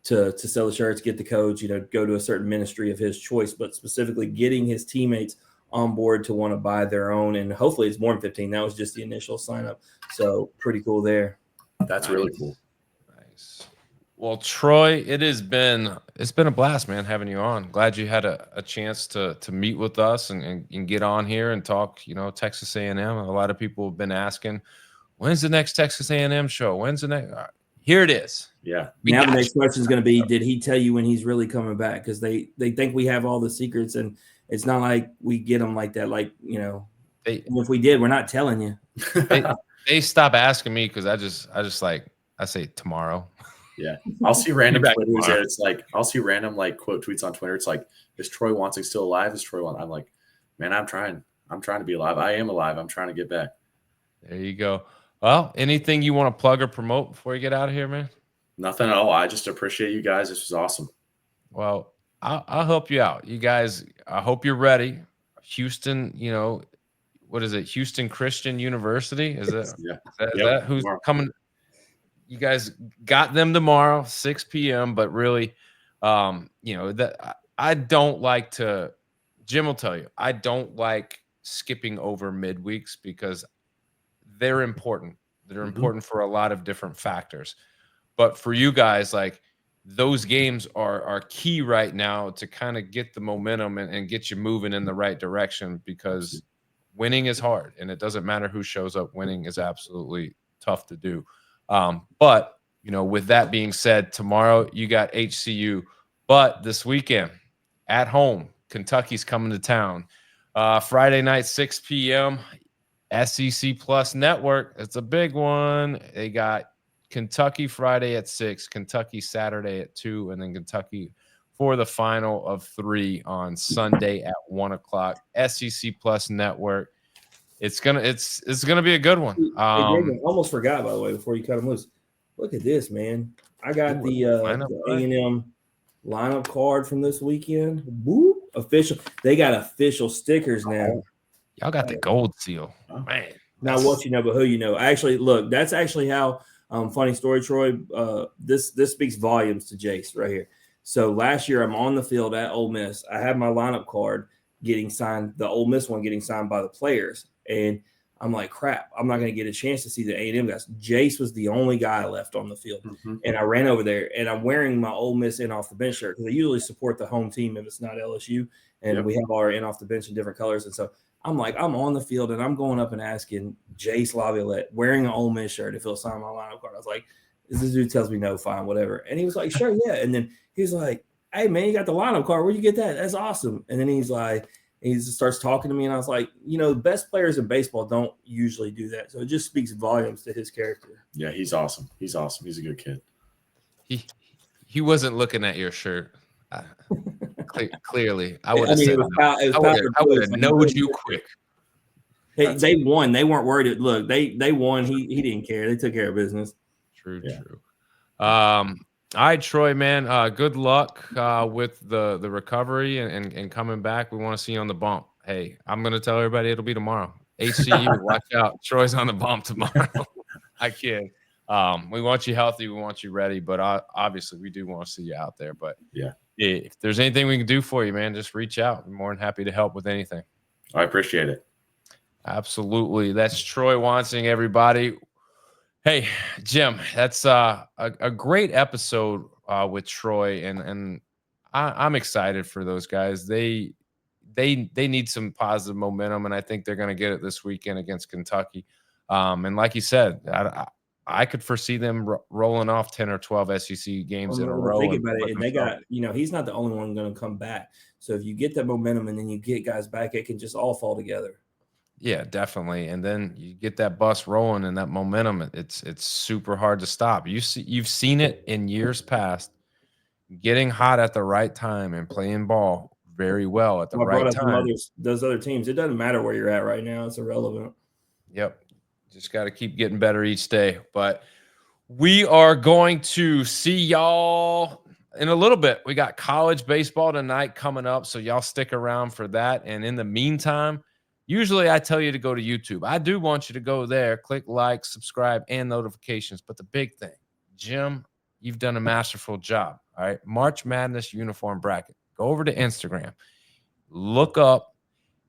S2: to sell the shirts, get the coach, go to a certain ministry of his choice, but specifically getting his teammates on board to want to buy their own. And hopefully it's more than 15. That was just the initial sign up. So pretty cool there.
S3: That's really cool.
S1: Nice. Well, Troy, it's been a blast, man, having you on. Glad you had a chance to meet with us and get on here and talk, Texas A&M. A lot of people have been asking, when's the next Texas A&M show? When's the next? Here it is.
S3: Yeah.
S2: Now the next question is going to be, did he tell you when he's really coming back? Because they think we have all the secrets, and it's not like we get them like that. Like, if we did, we're not telling you.
S1: They stop asking me because I say tomorrow.
S3: Yeah. I'll see random Twitters there. It's like, I'll see random quote tweets on Twitter. It's like, is Troy Wansing still alive? Is Troy Wansing? I'm like, man, I'm trying to be alive. I am alive. I'm trying to get back.
S1: There you go. Well, anything you want to plug or promote before you get out of here, man?
S3: Nothing at all. I just appreciate you guys. This was awesome.
S1: Well, I'll help you out. You guys, I hope you're ready. Houston, what is it? Houston Christian University? Is it?
S3: Yeah.
S1: Is that who's coming? You guys got them tomorrow, 6 p.m. But really, that I don't like to. Jim will tell you, I don't like skipping over midweeks because they're important. They're important for a lot of different factors. But for you guys, those games are key right now to kind of get the momentum and get you moving in the right direction, because winning is hard, and it doesn't matter who shows up. Winning is absolutely tough to do. But, with that being said, tomorrow you got HCU, but this weekend at home, Kentucky's coming to town. Friday night, 6 p.m., SEC Plus Network. It's a big one. They got Kentucky Friday at 6, Kentucky Saturday at 2, and then Kentucky for the final of 3 on Sunday at 1 o'clock. SEC Plus Network. It's gonna be a good one.
S2: I almost forgot, by the way, before you cut them loose. Look at this, man. I got the A&M lineup card from this weekend. Woo! Official. They got official stickers now.
S1: Y'all got the gold seal, man.
S2: Now, what you know, but who you know. Actually, look, that's actually how. Funny story, Troy. This speaks volumes to Jace right here. So last year, I'm on the field at Ole Miss. I had my lineup card getting signed, the Ole Miss one getting signed by the players, and I'm like, crap, I'm not going to get a chance to see the A&M guys. Jace was the only guy left on the field, and I ran over there, and I'm wearing my Ole Miss in off the bench shirt because they usually support the home team if it's not LSU, and we have our in off the bench in different colors, and so. I'm on the field and I'm going up and asking Jace Laviolette wearing an Ole Miss shirt if he'll sign my lineup card. I was like, this dude tells me no, fine, whatever. And he was like, sure, yeah. And then he's like, hey, man, you got the lineup card. Where'd you get that? That's awesome. And then he just starts talking to me. And I was like, the best players in baseball don't usually do that. So it just speaks volumes to his character.
S3: Yeah, he's awesome. He's awesome. He's a good kid.
S1: He wasn't looking at your shirt. Clearly, I would have known you quick.
S2: Hey, they won. They weren't worried. Look, they won. He didn't care. They took care of business.
S1: True. All right, Troy, man. Good luck with the recovery and coming back. We want to see you on the bump. Hey, I'm gonna tell everybody it'll be tomorrow. HCU, watch out. Troy's on the bump tomorrow. I kid. We want you healthy. We want you ready. But obviously, we do want to see you out there. But
S3: yeah.
S1: If there's anything we can do for you, man, just reach out. I'm more than happy to help with anything.
S3: I appreciate it.
S1: Absolutely. That's Troy Wansing, everybody. Hey, Jim, that's a great episode with Troy, and I'm excited for those guys. They need some positive momentum, and I think they're going to get it this weekend against Kentucky. And like you said, I could foresee them rolling off 10 or 12 SEC games in a row.
S2: Think about it. And they got, he's not the only one going to come back. So if you get that momentum and then you get guys back, it can just all fall together.
S1: Yeah, definitely. And then you get that bus rolling and that momentum. It's super hard to stop. You've seen it in years past, getting hot at the right time and playing ball very well at the right time.
S2: Those other teams, it doesn't matter where you're at right now. It's irrelevant.
S1: Yep. Just got to keep getting better each day. But we are going to see y'all in a little bit. We got college baseball tonight coming up, so y'all stick around for that. And in the meantime, usually I tell you to go to YouTube. I do want you to go there, click like, subscribe, and notifications. But the big thing, Jim, you've done a masterful job. All right. March Madness uniform bracket. Go over to Instagram, look up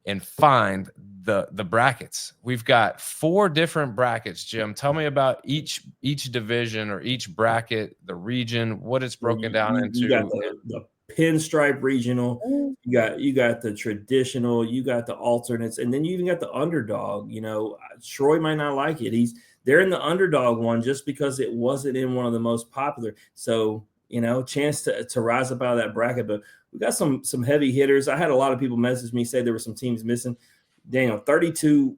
S1: and find the brackets. We've got 4 different brackets, Jim. Tell me about each division or each bracket, the region, what it's broken down into.
S2: You got the pinstripe regional, you got the traditional, you got the alternates, and then you even got the underdog. You know, Troy might not like it. They're in the underdog one just because it wasn't in one of the most popular. So, you know, chance to rise up out of that bracket. But we got some heavy hitters. I had a lot of people message me, say there were some teams missing. Daniel, 32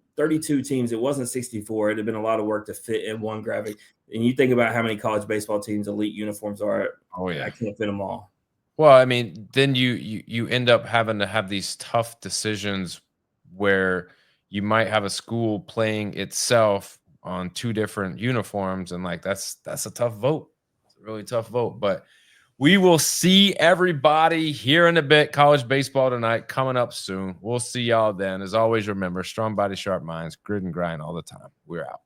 S2: teams. It wasn't 64. It'd have been a lot of work to fit in one graphic. And you think about how many college baseball teams elite uniforms are.
S1: Oh yeah,
S2: I can't fit them all.
S1: Well, I mean, then you end up having to have these tough decisions where you might have a school playing itself on 2 different uniforms, and like that's a tough vote. It's a really tough vote, but we will see everybody here in a bit. College baseball tonight coming up soon. We'll see y'all then. As always, remember, strong body, sharp minds, grit and grind all the time. We're out.